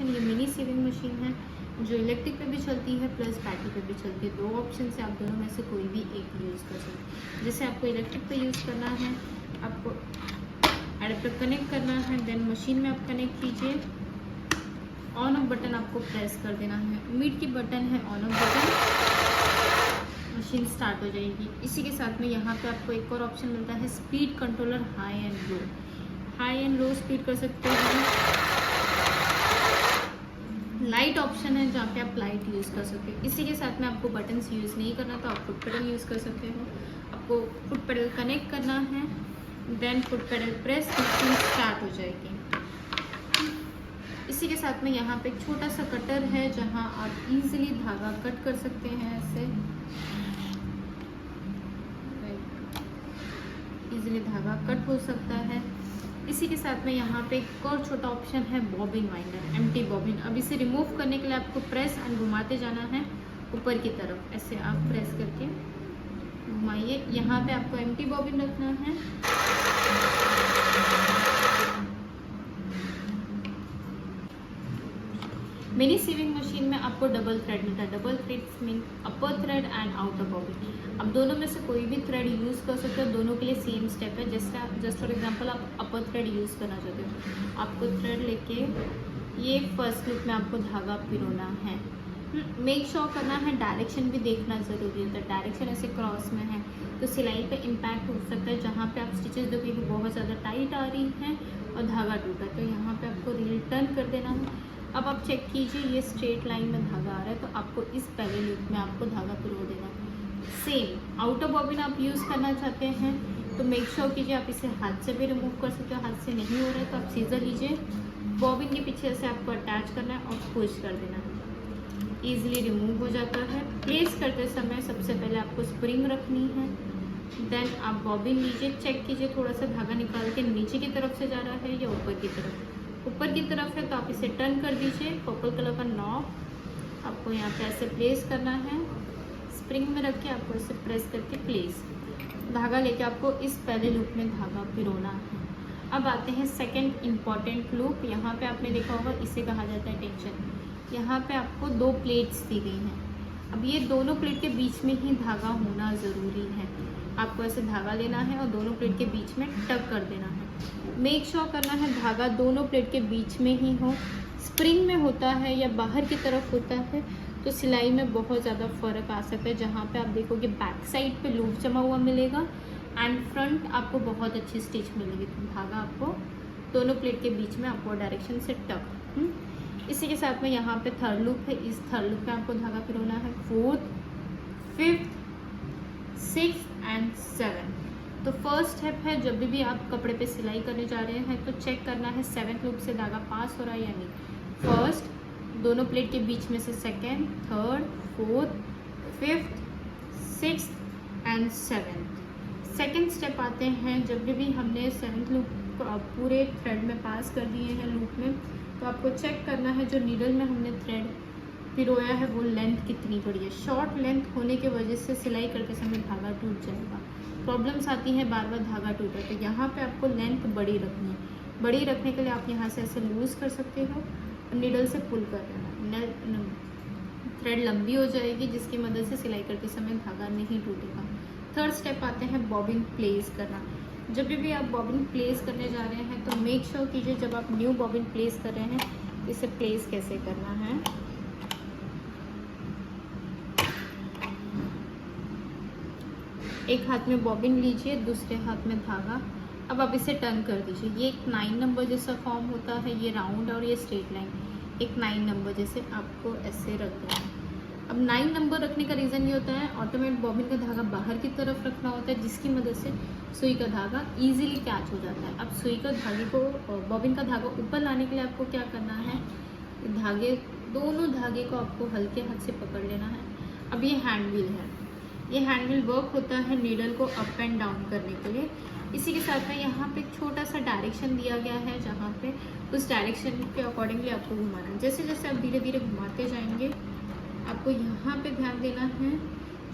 Machine, ये mini sieving machine है जो इलेक्ट्रिक पे भी चलती है प्लस बैटरी पे भी चलती है। 2 ऑप्शन से आप दोनों में से कोई भी एक यूज़ कर सकते हैं। जैसे आपको इलेक्ट्रिक पे यूज़ करना है, आपको एडाप्टर कनेक्ट करना है, देन मशीन में आप कनेक्ट कीजिए, ऑन ऑफ बटन आपको प्रेस कर देना है, मीट की बटन है on off button, machine start हो जाएगी। इसी के साथ में यहाँ पे आपको एक और ऑप्शन मिलता है speed controller, high and low. High and low speed कर सकते हैं। लाइट ऑप्शन है जहाँ पे आप लाइट यूज़ कर सकते हो। इसी के साथ में आपको बटन्स यूज़ नहीं करना तो आप फुट पेडल यूज़ कर सकते हो। आपको फुट पेडल कनेक्ट करना है, then foot pedal press, machine start हो जाएगी। इसी के साथ में यहाँ पे एक छोटा सा कटर है जहाँ आप इजीली धागा कट कर सकते हैं। ऐसे इजीली धागा कट हो सकता है। इसी के साथ में यहाँ पे एक और छोटा ऑप्शन है बॉबिन वाइंडर, एम्प्टी बॉबिन। अब इसे रिमूव करने के लिए आपको प्रेस एंड घुमाते जाना है ऊपर की तरफ। ऐसे आप प्रेस करके घुमाइए। यहाँ पे आपको एम्प्टी बॉबिन रखना है। मिनी सीविंग मशीन में आपको डबल थ्रेड मिलता है। Double threads mean upper thread and outer bobbin. अब दोनों में से कोई भी थ्रेड यूज़ कर सकते हो, दोनों के लिए सेम स्टेप है। जस्ट फॉर एग्जांपल आप अपर थ्रेड यूज़ करना चाहते हो, आपको थ्रेड लेके ये फर्स्ट लूप में आपको धागा पिरोना है। मेक श्योर करना है, डायरेक्शन भी देखना ज़रूरी होता है। डायरेक्शन ऐसे क्रॉस में है तो सिलाई पे इम्पैक्ट हो सकता है। जहाँ पे आप स्टिचेस देखोगे कि बहुत ज़्यादा टाइट आ रही हैं और धागा टूटा, तो यहाँ पे आपको रील टर्न कर देना है। अब आप चेक कीजिए ये स्ट्रेट लाइन में धागा आ रहा है, तो आपको इस पहले लूप में आपको धागा पिरो देना है। सेम आउटर बॉबिन आप यूज़ करना चाहते हैं तो मेक श्योर कीजिए आप इसे हाथ से भी रिमूव कर सकते हो। हाथ से नहीं हो रहा है तो आप सीजर लीजिए, बॉबिन के पीछे से आपको अटैच करना है और पुश कर देना है। ईजिली रिमूव हो जाता है। प्लेस करते समय सबसे पहले आपको स्प्रिंग रखनी है, देन आप बॉबिन लीजिए, चेक कीजिए थोड़ा सा धागा निकाल के नीचे की तरफ से जा रहा है या ऊपर की तरफ। ऊपर की तरफ है तो आप इसे टर्न कर दीजिए। पर्पल कलर का नॉब आपको यहाँ पे ऐसे प्लेस करना है, स्प्रिंग में रख के आपको इसे प्रेस करके प्लेस, धागा लेके आपको इस पहले लूप में धागा पिरोना है। अब आते हैं सेकंड इम्पॉर्टेंट लूप। यहाँ पे आपने देखा होगा इसे कहा जाता है टेंशन। यहाँ पे आपको 2 प्लेट्स दी गई हैं। अब ये दोनों प्लेट के बीच में ही धागा होना ज़रूरी है। आपको ऐसे धागा लेना है और दोनों प्लेट के बीच में टक कर देना है। मेक श्योर करना है धागा दोनों प्लेट के बीच में ही हो। स्प्रिंग में होता है या बाहर की तरफ होता है तो सिलाई में बहुत ज़्यादा फ़र्क आ सकता है। जहाँ पे आप देखोगे बैक साइड पे लूप जमा हुआ मिलेगा एंड फ्रंट आपको बहुत अच्छी स्टिच मिलेगी। तो धागा आपको दोनों प्लेट के बीच में आपको डायरेक्शन से टक। इसी के साथ में यहाँ पे थर्ड लूप है, इस थर्ड लूप में आपको धागा पिरोना है। 4th, 5th, 6th and 7th। तो फर्स्ट स्टेप है जब भी आप कपड़े पे सिलाई करने जा रहे हैं तो चेक करना है 7th लूप से धागा पास हो रहा है या नहीं। फर्स्ट, दोनों प्लेट के बीच में से second, third, 4th, 5th, 6th and 7th। Second step आते हैं जब भी हमने 7th लूप पूरे थ्रेड में पास कर दिए हैं लूप में, तो आपको चेक करना है जो नीडल में हमने थ्रेड पिरोया है वो लेंथ कितनी बड़ी है। शॉर्ट लेंथ होने की वजह से सिलाई करते समय धागा टूट जाएगा, प्रॉब्लम्स आती हैं बार बार धागा टूटा। तो यहाँ पे आपको लेंथ बड़ी रखनी है। बड़ी रखने के लिए आप यहाँ से ऐसे लूज़ कर सकते हो और नीडल से पुल कर देना, थ्रेड लंबी हो जाएगी जिसकी मदद से सिलाई करते समय धागा नहीं टूटेगा। थर्ड स्टेप आते हैं बॉबिन प्लेस करना। जब भी आप बॉबिन प्लेस करने जा रहे हैं तो मेक श्योर कीजिए जब आप न्यू बॉबिन प्लेस कर रहे हैं इसे प्लेस कैसे करना है। एक हाथ में बॉबिन लीजिए, दूसरे हाथ में धागा। अब आप इसे टर्न कर दीजिए। ये एक 9 नंबर जैसा फॉर्म होता है, ये राउंड और ये स्ट्रेट लाइन एक 9 नंबर जैसे आपको ऐसे रख देना है। अब 9 नंबर रखने का रीज़न ये होता है ऑटोमेटिक बॉबिन का धागा बाहर की तरफ रखना होता है जिसकी मदद से सुई का धागा इजीली कैच हो जाता है। अब सुई का धागे को बॉबिन का धागा ऊपर लाने के लिए आपको क्या करना है, दोनों धागे को आपको हल्के हाथ से पकड़ लेना है। अब ये हैंड व्हील है, ये हैंड व्हील वर्क होता है नीडल को अप एंड डाउन करने के लिए। इसी के साथ में यहाँ पे एक छोटा सा डायरेक्शन दिया गया है जहाँ पे उस डायरेक्शन के अकॉर्डिंगली आपको घुमाना है। जैसे जैसे आप धीरे धीरे घुमाते जाएंगे आपको यहाँ पे ध्यान देना है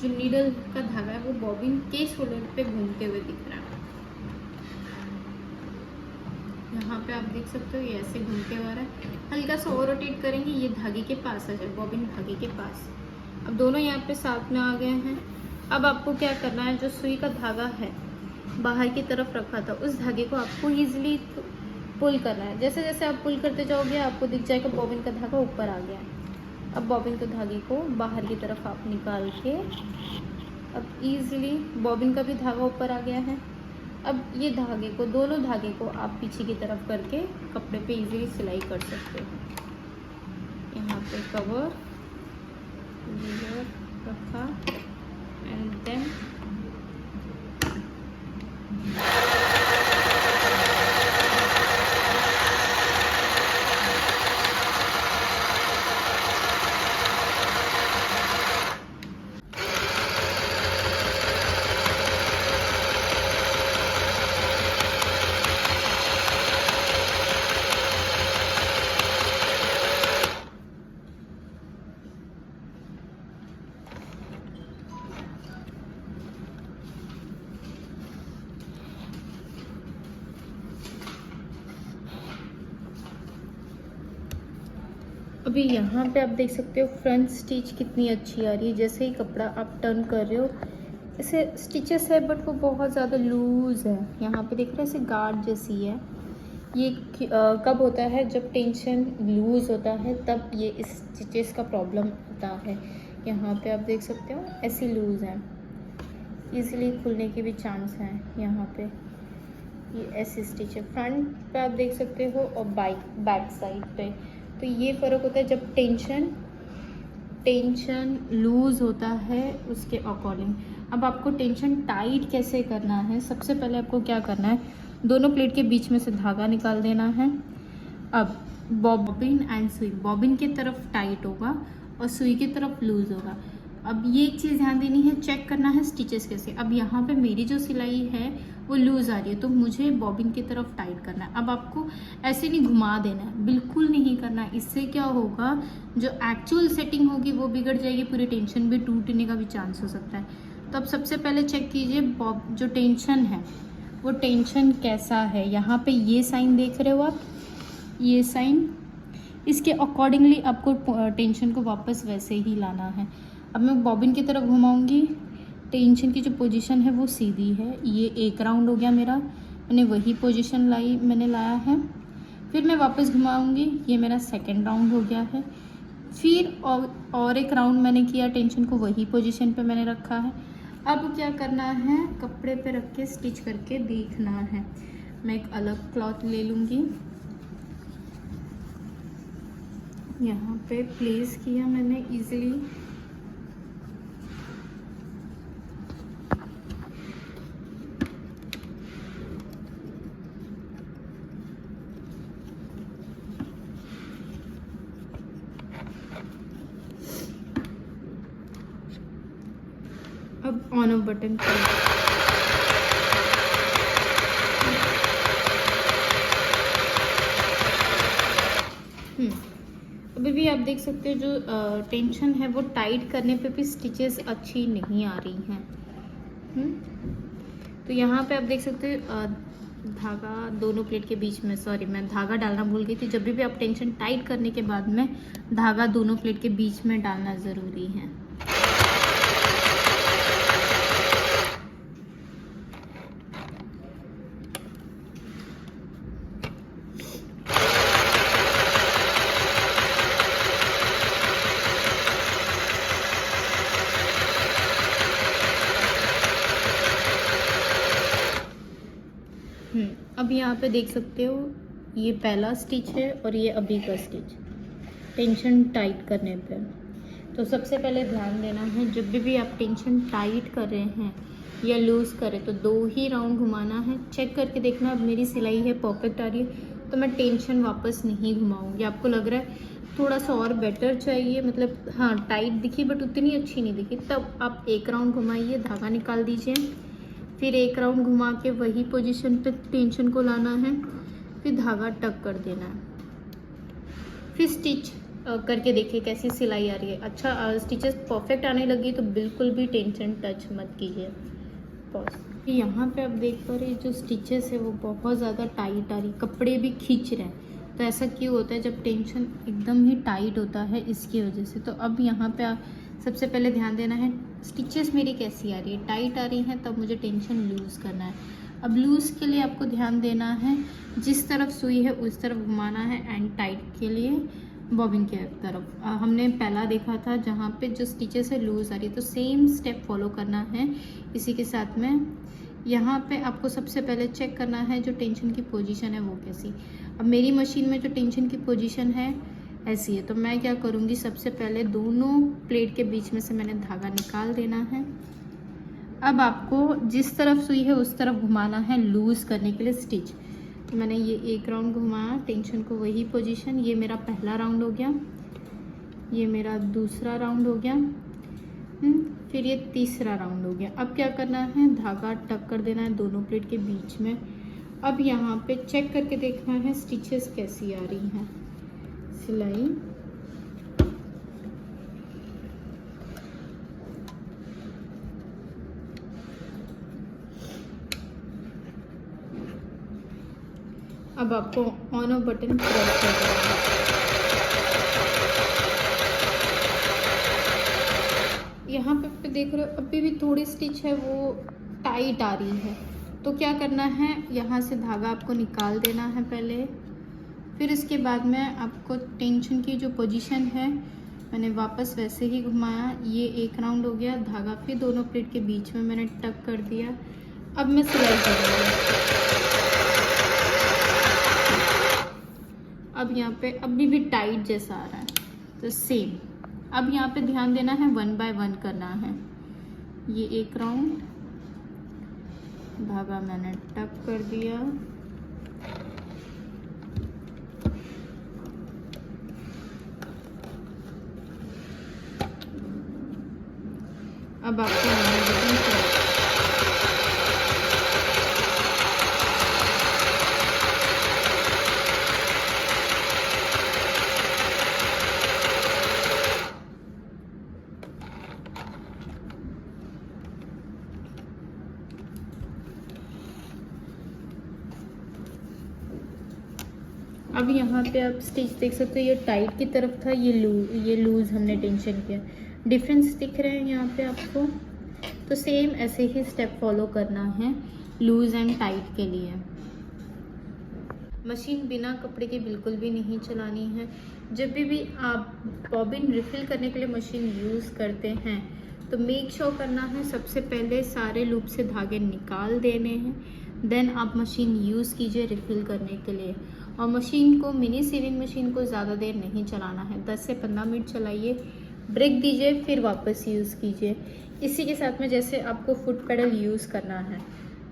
जो नीडल का धागा है वो बॉबिन के शोल्डर पे घूमते हुए दिख रहा है। यहाँ पे आप देख सकते हो ये ऐसे घूम के आ रहा है, हल्का सा और रोटेट करेंगे ये धागे के पास आ जाए, बॉबिन धागे के पास। अब दोनों यहाँ पे साथ में आ गए हैं। अब आपको क्या करना है, जो सुई का धागा है बाहर की तरफ रखा था उस धागे को आपको ईजिली पुल करना है। जैसे जैसे आप पुल करते जाओगे आपको दिख जाएगा बॉबिन का धागा ऊपर आ गया है। अब बॉबिन के धागे को बाहर की तरफ आप निकाल के, अब ईजिली बॉबिन का भी धागा ऊपर आ गया है। अब ये धागे को, दोनों धागे को आप पीछे की तरफ करके कपड़े पे इजीली सिलाई कर सकते हो। यहाँ पे कवर रखा एंड देन अभी यहाँ पे आप देख सकते हो फ्रंट स्टिच कितनी अच्छी आ रही है। जैसे ही कपड़ा आप टर्न कर रहे हो ऐसे स्टिचेस है बट वो बहुत ज़्यादा लूज़ है। यहाँ पे देख रहे हो ऐसे गार्ड जैसी है। ये कब होता है, जब टेंशन लूज़ होता है तब ये इस स्टिचेस का प्रॉब्लम होता है। यहाँ पे आप देख सकते हो ऐसी लूज़ है, इजीली खुलने की भी चांस है। यहाँ पे ये ऐसी स्टिच है, फ्रंट पे आप देख सकते हो और बैक साइड पे। तो ये फ़र्क होता है जब टेंशन लूज़ होता है उसके अकॉर्डिंग। अब आपको टेंशन टाइट कैसे करना है, सबसे पहले आपको क्या करना है, दोनों प्लेट के बीच में से धागा निकाल देना है। अब बॉबिन एंड सुई, बॉबिन की तरफ टाइट होगा और सुई की तरफ लूज़ होगा। अब ये एक चीज़ ध्यान देनी है, चेक करना है स्टिचेस कैसे। अब यहाँ पे मेरी जो सिलाई है वो लूज़ आ रही है तो मुझे बॉबिन की तरफ टाइट करना है। अब आपको ऐसे नहीं घुमा देना है, बिल्कुल नहीं करना है। इससे क्या होगा, जो एक्चुअल सेटिंग होगी वो बिगड़ जाएगी, पूरी टेंशन भी टूटने का भी चांस हो सकता है। तो अब सबसे पहले चेक कीजिए जो टेंशन है वो टेंशन कैसा है। यहाँ पे ये साइन देख रहे हो आप, ये साइन, इसके अकॉर्डिंगली आपको टेंशन को वापस वैसे ही लाना है। अब मैं बॉबिन की तरफ घुमाऊंगी, टेंशन की जो पोजीशन है वो सीधी है। ये एक राउंड हो गया मेरा, मैंने वही पोजीशन मैंने लाया है। फिर मैं वापस घुमाऊंगी, ये मेरा सेकंड राउंड हो गया है। फिर और एक राउंड मैंने किया, टेंशन को वही पोजीशन पे मैंने रखा है। अब क्या करना है, कपड़े पे रख के स्टिच करके देखना है। मैं एक अलग क्लॉथ ले लूँगी, यहाँ पे प्लेस किया मैंने इजीली। अब ऑन ऑफ बटन अभी भी आप देख सकते हो जो टेंशन है वो टाइट करने पे भी स्टिचेस अच्छी नहीं आ रही हैं। तो यहाँ पे आप देख सकते हो धागा दोनों प्लेट के बीच में, सॉरी मैं धागा डालना भूल गई थी। जब भी आप टेंशन टाइट करने के बाद में धागा दोनों प्लेट के बीच में डालना ज़रूरी है। अब यहाँ पे देख सकते हो ये पहला स्टिच है और ये अभी का स्टिच, टेंशन टाइट करने पे। तो सबसे पहले ध्यान देना है, जब भी आप टेंशन टाइट कर रहे हैं या लूज़ करें तो 2 ही राउंड घुमाना है। चेक करके देखना, अब मेरी सिलाई है परफेक्ट आ रही है तो मैं टेंशन वापस नहीं घुमाऊँगी। आपको लग रहा है थोड़ा सा और बेटर चाहिए, मतलब हाँ टाइट दिखी बट उतनी अच्छी नहीं दिखी, तब आप 1 राउंड घुमाइए, धागा निकाल दीजिए। फिर 1 राउंड घुमा के वही पोजीशन पे टेंशन को लाना है, फिर धागा टक कर देना है। फिर स्टिच करके देखिए कैसी सिलाई आ रही है। अच्छा स्टिचेस परफेक्ट आने लगी तो बिल्कुल भी टेंशन टच मत कीजिए। पॉज। यहाँ पे आप देख पा रहे जो स्टिचेस है वो बहुत ज़्यादा टाइट आ रही, कपड़े भी खींच रहे हैं। तो ऐसा क्यों होता है? जब टेंशन एकदम ही टाइट होता है इसकी वजह से। तो अब यहाँ पे आप सबसे पहले ध्यान देना है स्टिचेस मेरी कैसी आ रही है, टाइट आ रही हैं तब मुझे टेंशन लूज़ करना है। अब लूज़ के लिए आपको ध्यान देना है जिस तरफ सुई है उस तरफ घुमाना है, एंड टाइट के लिए बॉबिन की तरफ। हमने पहला देखा था जहाँ पे जो स्टिचेस है लूज़ आ रही है, तो सेम स्टेप फॉलो करना है इसी के साथ में। यहाँ पे आपको सबसे पहले चेक करना है जो टेंशन की पोजीशन है वो कैसी। अब मेरी मशीन में जो टेंशन की पोजीशन है ऐसी है, तो मैं क्या करूँगी, सबसे पहले दोनों प्लेट के बीच में से मैंने धागा निकाल देना है। अब आपको जिस तरफ सुई है उस तरफ घुमाना है लूज़ करने के लिए स्टिच। तो मैंने ये एक राउंड घुमाया टेंशन को, वही पोजीशन। ये मेरा पहला राउंड हो गया, ये मेरा दूसरा राउंड हो गया, फिर ये तीसरा राउंड हो गया। अब क्या करना है, धागा टक कर देना है दोनों प्लेट के बीच में। अब यहाँ पे चेक करके देखना है स्टिचेस कैसी आ रही हैं, सिलाई। अब आपको ऑन ऑफ बटन प्रेस कर देना है। यहाँ पे देख रहे हो अभी भी थोड़ी स्टिच है वो टाइट आ रही है, तो क्या करना है, यहाँ से धागा आपको निकाल देना है पहले। फिर इसके बाद में आपको टेंशन की जो पोजीशन है मैंने वापस वैसे ही घुमाया। ये एक राउंड हो गया, धागा फिर दोनों प्लेट के बीच में मैंने टक कर दिया। अब मैं सिलाई करूँगी। अब यहाँ पे अभी भी टाइट जैसा आ रहा है, तो सेम। अब यहाँ पे ध्यान देना है 1 बाय 1 करना है। ये एक राउंड, धागा मैंने टक कर दिया। अब आपको अब यहाँ पे आप स्टिच देख सकते हो, ये टाइट की तरफ था, ये लूज़ हमने टेंशन किया। डिफरेंस दिख रहे हैं यहाँ पे आपको। तो सेम ऐसे ही स्टेप फॉलो करना है लूज़ एंड टाइट के लिए। मशीन बिना कपड़े के बिल्कुल भी नहीं चलानी है। जब भी आप बॉबिन रिफिल करने के लिए मशीन यूज़ करते हैं तो मेक श्योर करना है सबसे पहले सारे लूप से धागे निकाल देने हैं, देन आप मशीन यूज़ कीजिए रिफ़िल करने के लिए। और मशीन को, मिनी सीविंग मशीन को ज़्यादा देर नहीं चलाना है, 10 से 15 मिनट चलाइए, ब्रेक दीजिए, फिर वापस यूज़ कीजिए। इसी के साथ में जैसे आपको फुट पेडल यूज़ करना है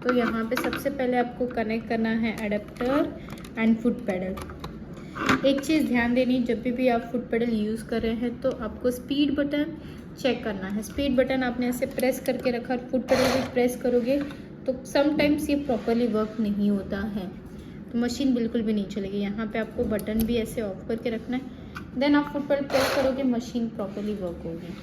तो यहाँ पे सबसे पहले आपको कनेक्ट करना है एडेप्टर एंड फुट पेडल। एक चीज़ ध्यान देनी, जब भी आप फुट पेडल यूज़ कर रहे हैं तो आपको स्पीड बटन चेक करना है। स्पीड बटन आपने ऐसे प्रेस करके रखा और फुट पेडल भी प्रेस करोगे तो समटाइम्स ये प्रॉपरली वर्क नहीं होता है, तो मशीन बिल्कुल भी नहीं चलेगी। यहाँ पे आपको बटन भी ऐसे ऑफ करके रखना है, देन आप फुट पेडल प्रेस करोगे, मशीन प्रॉपरली वर्क होगी।